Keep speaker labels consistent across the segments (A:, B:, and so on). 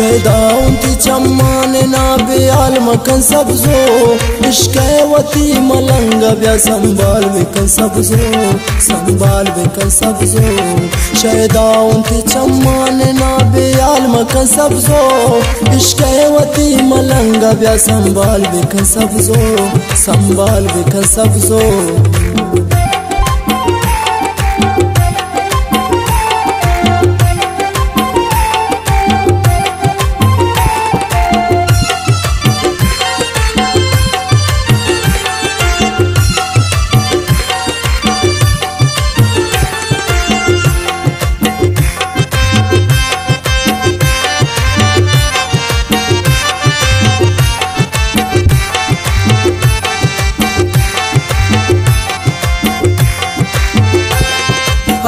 A: शैदाउंती चम्मान ना बेयाल मकन सबजो इश्कवती मलंग ब्या संभाल बेकन सबजो संभाल बेकन सबजो शैदाउंती चम्मान ना बेयाल मकन सबजो इश्कवती मलंग ब्या संभाल बेकन सबजो संभाल बेकन सबजो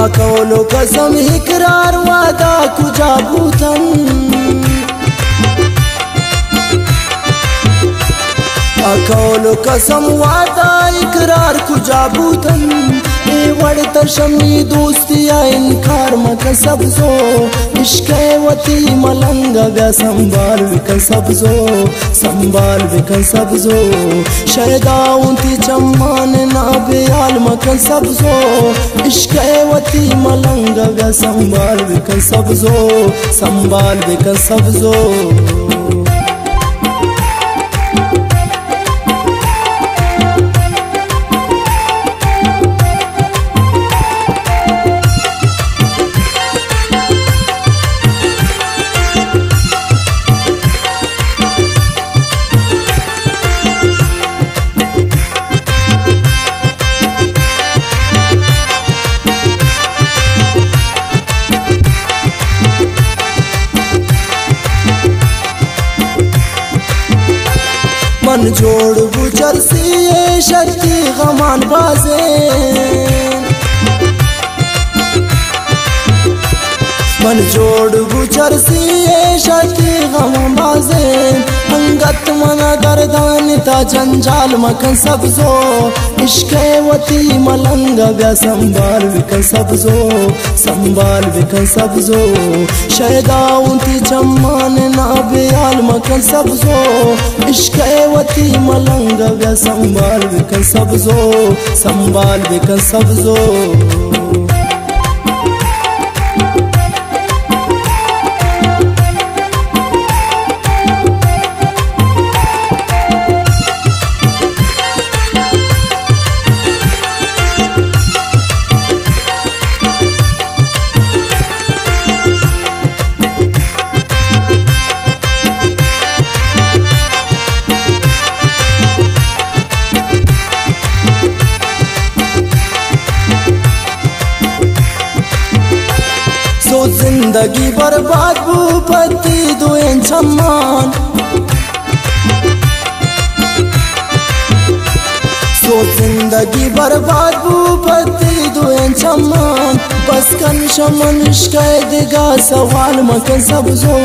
A: अकौलो कसम इकरार वादा कुजा भूतन अकौलो कसम वादा इकरार कुजा भूतन वड़त शमी दोस्तिया इनकार मकन सबजो इश्कवती मलंग ब्या संभाल बेकन सबजो संभाल बेकन सबजो शैदाउंती चम्मान ना बेयाल मकन सबजो इश्कवती मलंग ब्या संभाल बेकन सबजो संभाल बेकन सबजो मन जोड़ गुजर सी ये शर्ती गमान बाजे मन जोड़ गुजर सी ये शर्ती गमान बाजे अंगत मना दर्दान ता जंजाल मकन सबजो इश्कवती मलंग ब्या संभाल बेकन सबजो संभाल बेकन सबजो शैदाउंती चम्मान ना बेयाल मकन सबजो इश्कवती मलंग ब्या संभाल बेकन सबजो संभाल बेकन सबजो जिंदगी बर्बाद भूपति दुएन सम्मान जिंदगी बर्बाद भूपति दुएन सम्मान बस कन शमन इश्कैदगा सवाल मकन सबजो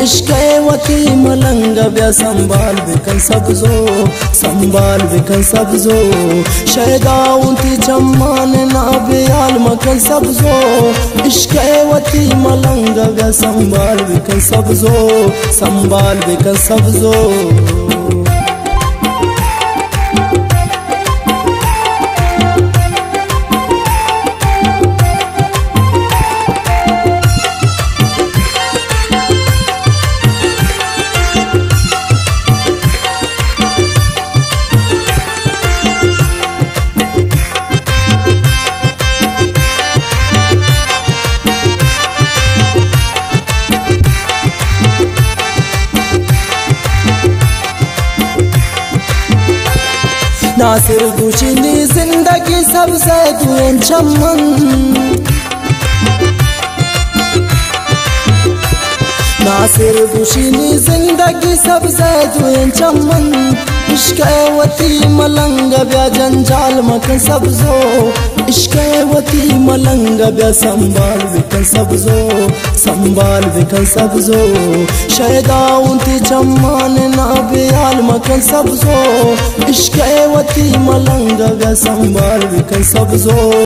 A: इश्कवती मलंग ब्या संभाल बेकन सबजो संभाल बेकन सबजो शैदाउंती चम्मान ना बेयाल मकन सबजो इश्कवती मलंग ब्या संभाल बेकन सबजो संभाल बेकन सबजो नासिर गुशिनी जिंदगी सबसे दुएन चमन नासिर गुशिनी जिंदगी सबसे दुएन चमन इश्कवती मलंग ब्या जंजाल मकन सबजो इश्कवती मलंग ब्या संभाल बेकन सबजो संभाल बेकन सबजो शैदाउंती चम्मान ना बेयाल मकन सबजो इश्कवती मलंग ब्या संभाल बेकन सबजो।